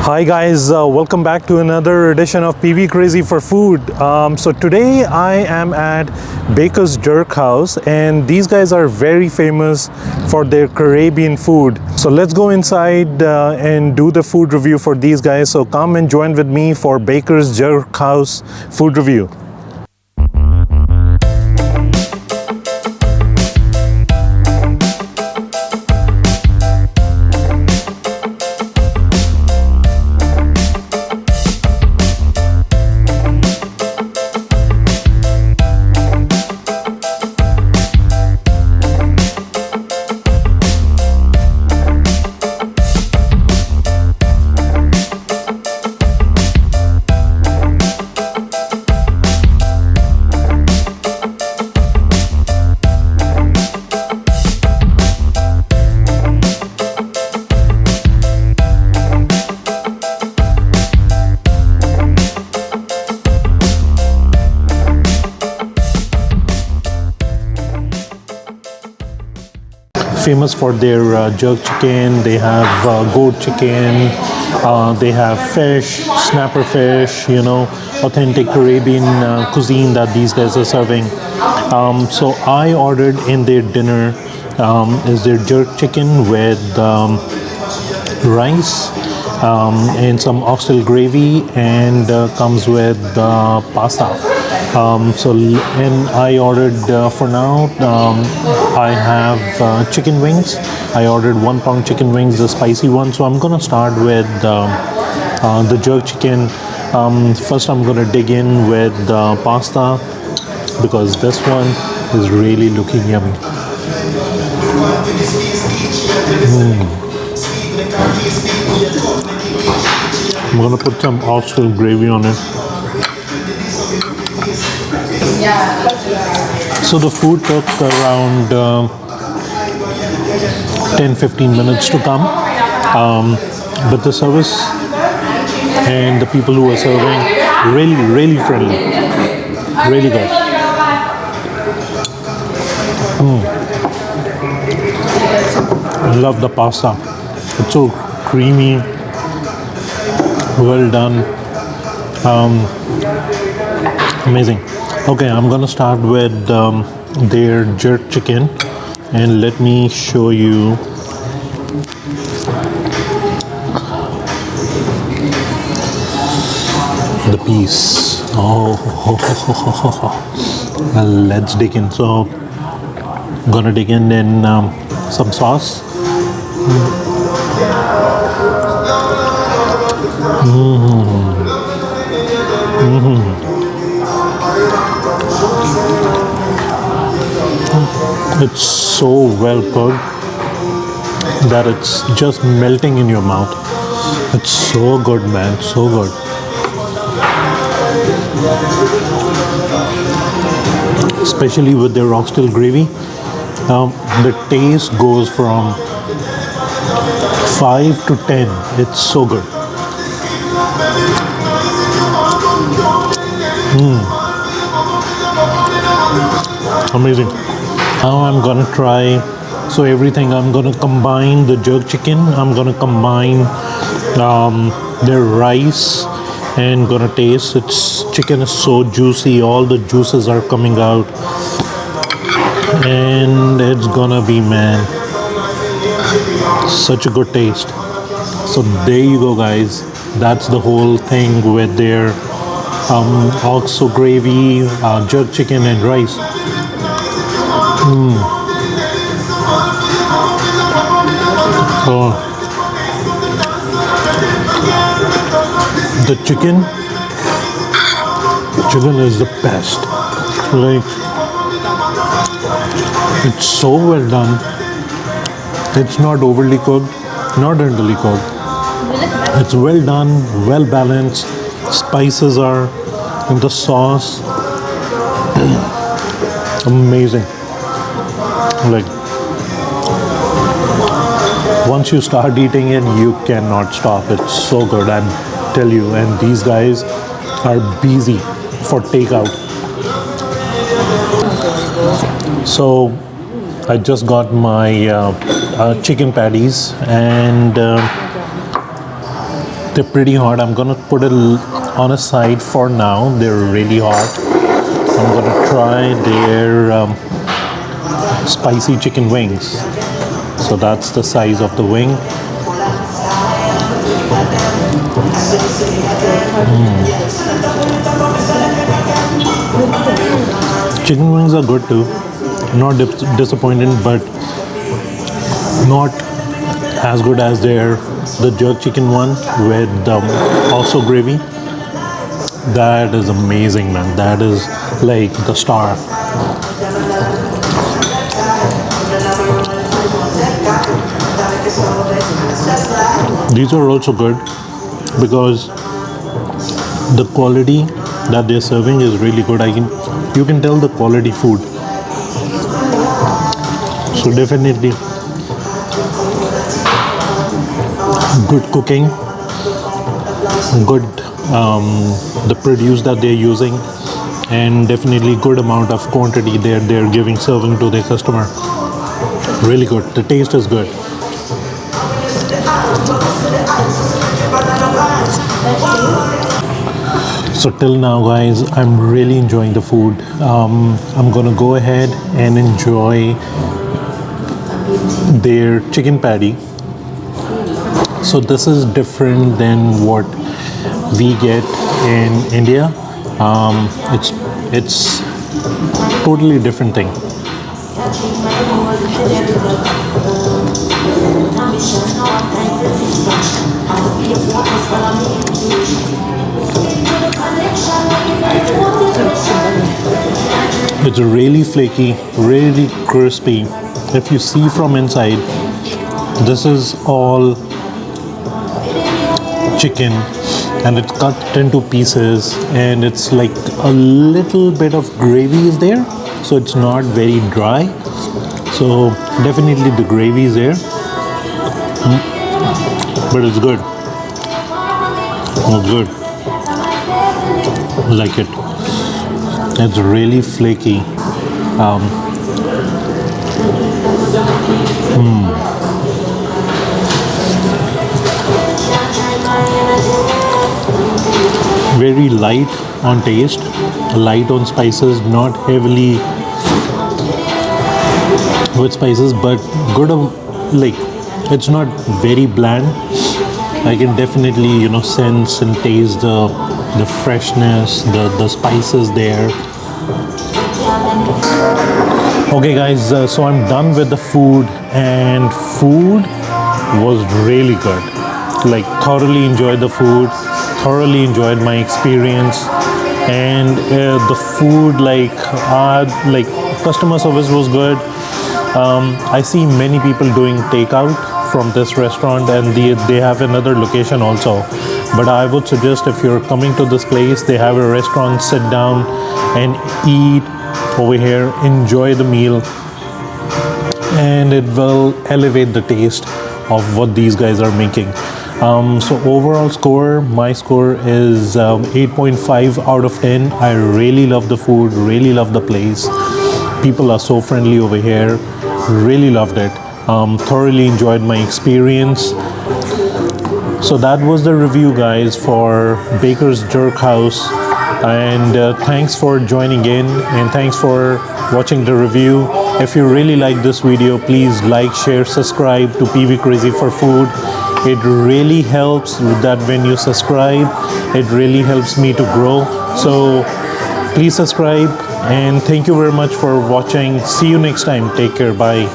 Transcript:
Hi guys, welcome back to another edition of PV Crazy for Food. So today I am at Baker's Jerk House, and these guys are very famous for their Caribbean food. So let's go inside and do the food review for these guys. So come and join with me for Baker's Jerk House food review. Famous for their jerk chicken. They have goat chicken, they have fish, snapper fish, authentic Caribbean cuisine that these guys are serving. So I ordered in their dinner is their jerk chicken with rice and some oxtail gravy, and comes with pasta. And I ordered for now, I have chicken wings. I ordered 1 pound chicken wings, the spicy one. So I'm gonna start with the jerk chicken. First I'm gonna dig in with pasta, because this one is really looking yummy. I'm gonna put some oxtail gravy on it. So the food took around 10-15 minutes to come, but the service and the people who are serving really friendly, really good. I love the pasta. It's so creamy, well done, amazing. Okay, I'm gonna start with their jerk chicken, and let me show you the piece. Let's dig in. So I'm gonna dig in some sauce. It's so well cooked that it's just melting in your mouth. It's so good, man, so good. Especially with their oxtail gravy, the taste goes from 5 to 10. It's so good. Amazing. Now I'm gonna try, so everything I'm gonna combine the jerk chicken, I'm gonna combine their rice, and gonna taste. Its chicken is so juicy, all the juices are coming out, and it's gonna be, man, such a good taste. So there you go, guys. That's the whole thing with their oxo gravy, jerk chicken and rice. So the chicken is the best. Like, it's so well done. It's not overly cooked, not underly cooked. It's well done, well balanced. Spices are in the sauce. Amazing. Like, once you start eating it, you cannot stop. It's so good, I tell you. And these guys are busy for takeout. So I just got my chicken patties, and They're pretty hot. I'm gonna put it on a side for now. They're really hot. I'm gonna try their spicy chicken wings. So that's the size of the wing. Chicken wings are good too. Not disappointing, but not as good as the jerk chicken one with also gravy. That is amazing, man. That is like the star. These are also good because the quality that they're serving is really good. You can tell the quality food. So definitely good cooking, good the produce that they're using, and definitely good amount of quantity they're giving serving to their customer. Really good. The taste is good. So till now, guys, I'm really enjoying the food. I'm gonna go ahead and enjoy their chicken patty. So this is different than what we get in India. It's totally different thing. It's really flaky, really crispy. If you see from inside, this is all chicken and it's cut into pieces, and it's like a little bit of gravy is there, so it's not very dry. So definitely the gravy is there, but it's good. It's good. Like it. It's really flaky. Very light on taste, light on spices, not heavily with spices, but good. Like it's not very bland. I can definitely sense and taste the freshness, the spices there. Okay, guys, so I'm done with the food, and food was really good. Like thoroughly enjoyed the food, thoroughly enjoyed my experience, and the food like customer service was good. I see many people doing takeout from this restaurant, and they have another location also. But I would suggest, if you're coming to this place, they have a restaurant, sit down and eat over here, enjoy the meal, and it will elevate the taste of what these guys are making. So overall score, my score is 8.5 out of 10. I really love the food, really love the place. People are so friendly over here. Really loved it. Thoroughly enjoyed my experience. So that was the review, guys, for Baker's Jerk House. And thanks for joining in, and thanks for watching the review. If you really like this video, please like, share, subscribe to PV Crazy for Food. It really helps that when you subscribe, it really helps me to grow. So please subscribe, and thank you very much for watching. See you next time. Take care. Bye.